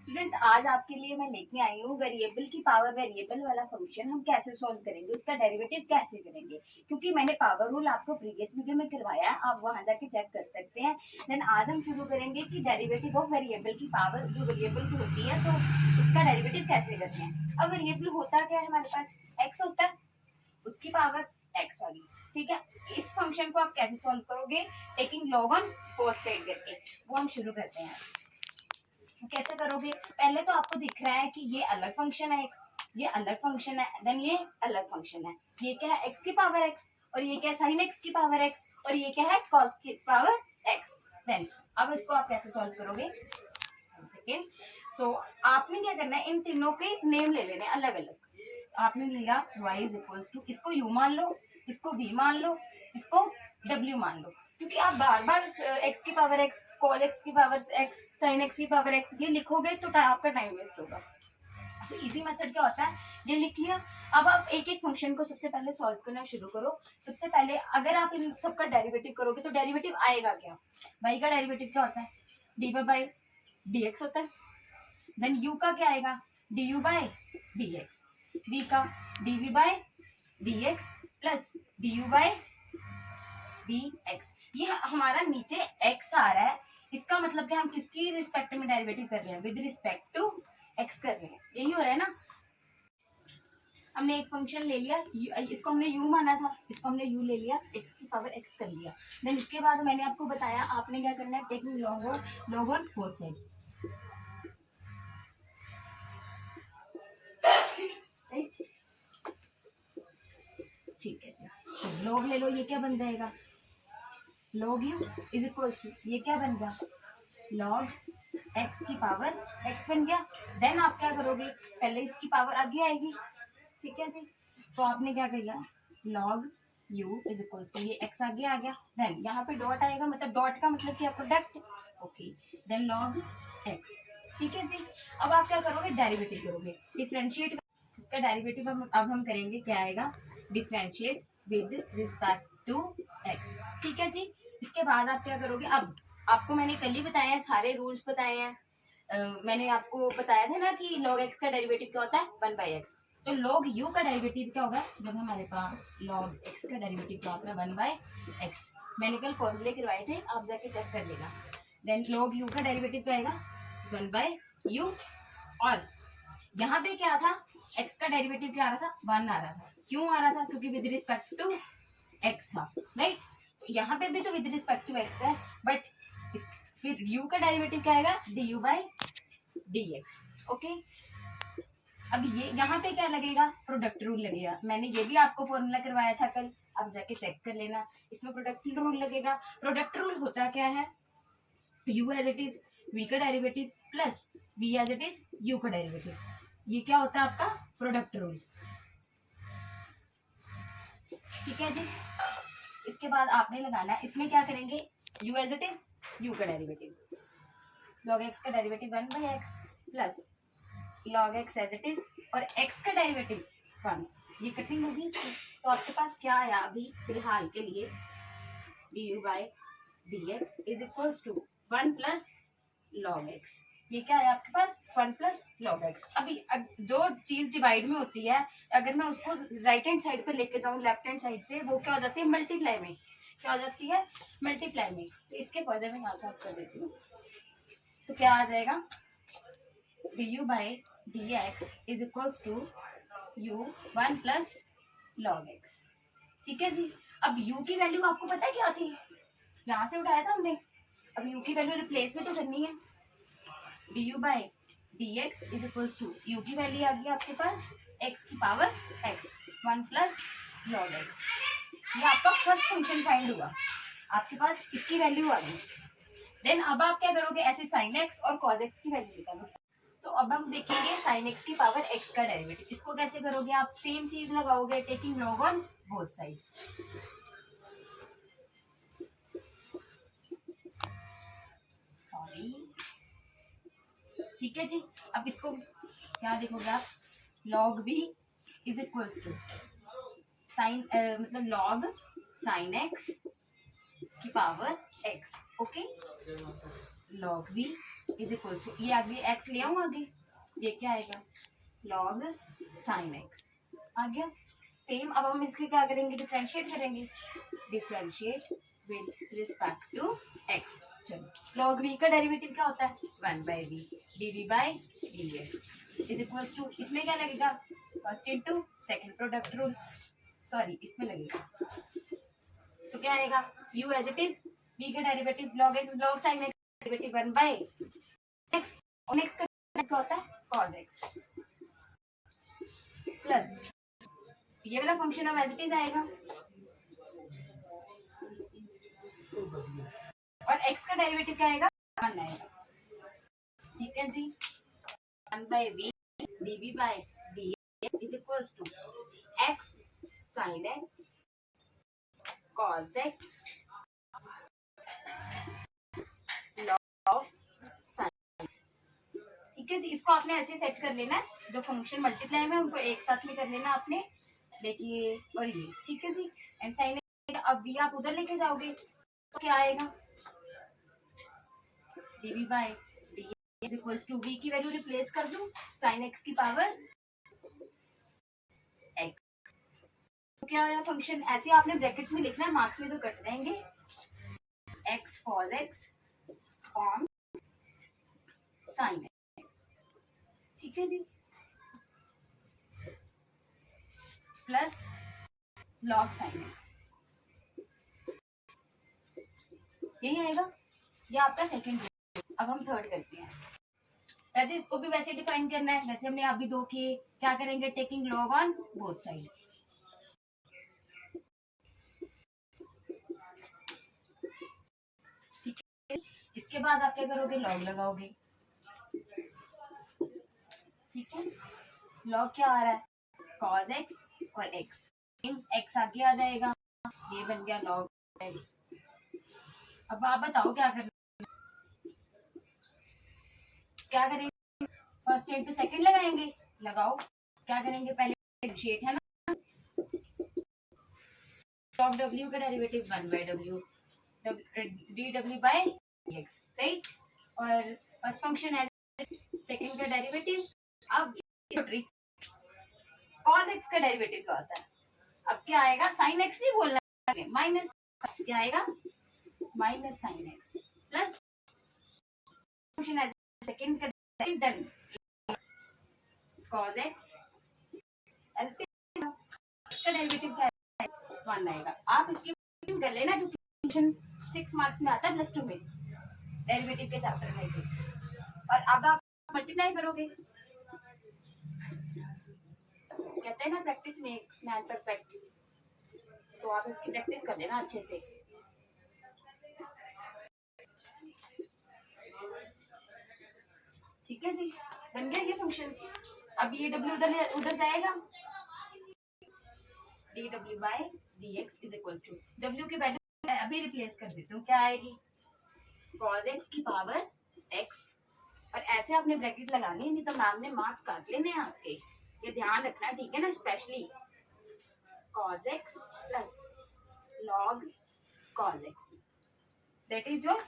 Students आज आपके लिए मैं लेके आई हूँ वेरिएबल की पावर वेरिएबल वाला फंक्शन हम कैसे सॉल्व करेंगे, उसका डेरिवेटिव कैसे करेंगे। क्योंकि मैंने पावर रूल आपको प्रीवियस वीडियो में करवाया है, आप वहां जाके चेक कर सकते हैं। देन आज हम शुरू करेंगे कि डेरिवेटिव ऑफ वेरिएबल की पावर जो वेरिएबल की होती है तो उसका डेरिवेटिव कैसे करते हैं। अब वेरिएबल होता क्या है, हमारे पास एक्स होता है, उसकी पावर एक्स आ गई। ठीक है, इस फंक्शन को आप कैसे सॉल्व करोगे, taking log on both side करके, वो हम शुरू करते हैं। कैसे करोगे, पहले तो आपको दिख रहा है कि ये अलग फंक्शन है, ये अलग फंक्शन है, देन ये अलग फंक्शन है। ये क्या है, एक्स की पावर एक्स, और ये क्या है, साइन एक्स की पावर एक्स, और ये क्या है, कॉस की पावर एक्स। देन अब इसको आप कैसे सॉल्व करोगे। सेकेंड, सो आपने क्या करना है, इन तीनों के नेम ले लेने अलग अलग। आपने लिया y इज इक्वल्स टू, इसको u मान लो, इसको v मान लो, इसको w मान लो। क्योंकि आप बार बार x की पावर x, cos x की पावर x, sin x की पावर x ये लिखोगे तो आपका टाइम वेस्ट होगा। तो इजी मेथड क्या होता है, ये लिख लिया। अब आप एक एक फंक्शन को सबसे पहले सॉल्व करना शुरू करो। सबसे पहले अगर आप इन सबका डेरिवेटिव करोगे तो डेरिवेटिव आएगा क्या, y का डेरिवेटिव क्या होता है, dy बाई dx होता है। देन u का क्या आएगा, du बाई dx, v का dv by dx plus du by dx। ये हमारा नीचे x आ रहा है, इसका मतलब कि हम किसकी रिस्पेक्ट में डेरिवेटिव कर रहे हैं, विद रिस्पेक्ट टू x कर रहे हैं, यही हो रहा है ना। हमने एक फंक्शन ले लिया, इसको हमने u माना था, इसको हमने u ले लिया, x की पावर x कर लिया। देन इसके बाद मैंने आपको बताया आपने क्या करना है, taking log on both side. ठीक है जी, लॉग ले लो, ये क्या बन जाएगा, log u is equal to, ये क्या बन गया, लॉग एक्स की पावर एक्स बन गया। देन आप क्या करोगे, पहले इसकी पावर आगे आएगी, ठीक है जी। तो आपने क्या किया, log u is equal to, ये एक्स आगे आ गया, देन यहाँ पे डॉट आएगा, मतलब डॉट का मतलब क्या, product, okay. Then log x, ठीक है जी। अब आप क्या करोगे, डेरिवेटिव करोगे, डिफरेंशिएट। इसका डेरिवेटिव अब हम करेंगे, क्या आएगा, differentiate with respect to x, ठीक है जी। इसके बाद आप क्या करोगे, अब आपको मैंने कल ही बताया है, सारे रूल्स बताए हैं। मैंने आपको बताया था ना कि log x का डेरिवेटिव क्या होता है, 1/x। तो log u का डेरिवेटिव क्या होगा, जब हमारे पास log x का डेरिवेटिव क्या होता है, 1/x। मैंने कल फॉर्मूले करवाए थे, आप जाके चेक कर लेना। देन log u का डेरिवेटिव क्या आएगा, 1/u। और यहाँ पे क्या था, x का डेरिवेटिव क्या आ रहा था, 1 आ रहा था। क्यों आ रहा था, क्योंकि विद रिस्पेक्ट टू x था, राइट। तो यहाँ पे भी तो विद रिस्पेक्ट टू x है, बट फिर u का डेरिवेटिव क्या आएगा, du बाई dx, ओके। अब ये यहाँ पे क्या लगेगा, प्रोडक्ट रूल लगेगा। मैंने ये भी आपको फॉर्मूला करवाया था कल, आप जाके चेक कर लेना, इसमें प्रोडक्ट रूल लगेगा। प्रोडक्ट रूल होता क्या है, u as it is v का derivative plus v as it is u का डेरिवेटिव, ये क्या होता है आपका प्रोडक्ट रूल, ठीक है जी। इसके बाद आपने लगाना है, इसमें क्या करेंगे, u as it is u का डेरिवेटिव, log x का derivative 1/x plus log x as it is, और x का डेरिवेटिव 1, ये कटिंग होगी इसकी। तो आपके पास क्या आया अभी फिलहाल के लिए, du by dx is equals to 1 plus log x, ये क्या है आपके पास 1 प्लस log x। अभी जो चीज डिवाइड में होती है, अगर मैं उसको राइट हैंड साइड पे लेके जाऊँ लेफ्ट हैंड साइड से, वो क्या हो जाती है, मल्टीप्लाई में, क्या हो जाती है, मल्टीप्लाई में। तो इसके फर्दर में यहाँ साफ कर देती हूँ, तो क्या आ जाएगा, du by dx is equals to u 1 plus log x, ठीक है जी। अब u की वैल्यू आपको पता है क्या थी, यहाँ से उठाया था हमने, अब u की वैल्यू रिप्लेस भी तो करनी है। du by dx is equals to, u की वैल्यू आ गई आपके पास x की power x, 1 plus log x। ये आपका फर्स्ट फंक्शन फाइंड हुआ, आपके पास इसकी वैल्यू आ गई। देन अब आप क्या करोगे, ऐसे sin x और cos x की वैल्यू निकालोगे। सो अब हम देखेंगे sin x की पावर x का डेरिवेटिव। इसको कैसे करोगे, आप सेम चीज लगाओगे, taking log on both side. Sorry, ठीक है जी। अब इसको क्या लिखोगे आप, log v is equals to sine, मतलब log sin x की power x, okay. log v is equals to, ये आगे x ले आऊँ आगे, ये क्या आएगा log sin x आ गया। सेम अब हम इसके क्या करेंगे, डिफरेंशिएट करेंगे, differentiate with respect to x। चलो log v का डेरिवेटिव क्या होता है 1/v dv by dx is equals to, इसमें क्या लगेगा first into second product rule, sorry इसमें लगेगा, तो क्या आएगा u as it is, v का derivative log x log sin x derivative 1/x और x का डेरिवेटिव क्या होता है cos x प्लस ये वाला फंक्शन अब एज इट इज आएगा और x का डेरिवेटिव क्या आएगा 1 आएगा, ठीक है जी। 1/v dv by dx is equals to x sin x cos x log sin x, ठीक है जी। इसको आपने ऐसे सेट कर लेना है, जो फंक्शन मल्टीप्लाई में उनको एक साथ में कर लेना आपने, देखिए और ये ठीक है जी। एंड साइन अब v आप उधर लेके जाओगे तो क्या आएगा dv by dx is equals to v की वैल्यू रिप्लेस कर दूं sin x की पावर x, तो क्या आया फंक्शन, ऐसे आपने ब्रैकेट्स में लिखना है, मार्क्स में तो कट जाएंगे, x cos x on sin x, ठीक है जी, प्लस log sin x, यही आएगा, ये आपका सेकंड। अब हम थर्ड करते हैं, वैसे इसको भी वैसे डिफाइन करना है जैसे हमने अभी दो किए, क्या करेंगे taking log on both side, ठीक है। इसके बाद आप क्या करोगे लॉग लगाओगे, ठीक है, लॉग क्या आ रहा है cos x और x आगे आ जाएगा, ये बन गया log x। अब आप बताओ क्या करना, क्या करेंगे फर्स्ट इंटू सेकंड लगाएंगे, लगाओ, क्या करेंगे पहले डिफरेंशिएट है ना, log w का derivative 1/w dw by dx, right, और फर्स्ट फंक्शन है सेकंड का डेरिवेटिव। अब cos x का डेरिवेटिव क्या होता है, अब क्या आएगा sin x नहीं बोलना है, माइनस क्या आएगा minus sin x plus function है सेकंड का डेरिवेटिव डन cos x इसका डेरिवेटिव क्या है 1 आएगा। आप इसके कर लेना क्योंकि फंक्शन 6 मार्क्स में आता है +2 में डेरिवेटिव के चैप्टर में से, और अब आप मल्टीप्लाई करोगे, कहते हैं ना प्रैक्टिस मेक्स मैन परफेक्ट, तो आप इसकी प्रैक्टिस कर लेना अच्छे से, ठीक है जी, बन गया ये फंक्शन। अब ये w उधर जाएगा, dw by dx is equals to w की वैल्यू अभी रिप्लेस कर देती हूँ, क्या आएगी cos x की पावर x, और ऐसे आपने ब्रैकेट लगानी, नहीं तो मैम ने मार्क्स काट लेने हैं आपके, ये ध्यान रखना है, ठीक है ना, specially cos x plus log cos x, that is your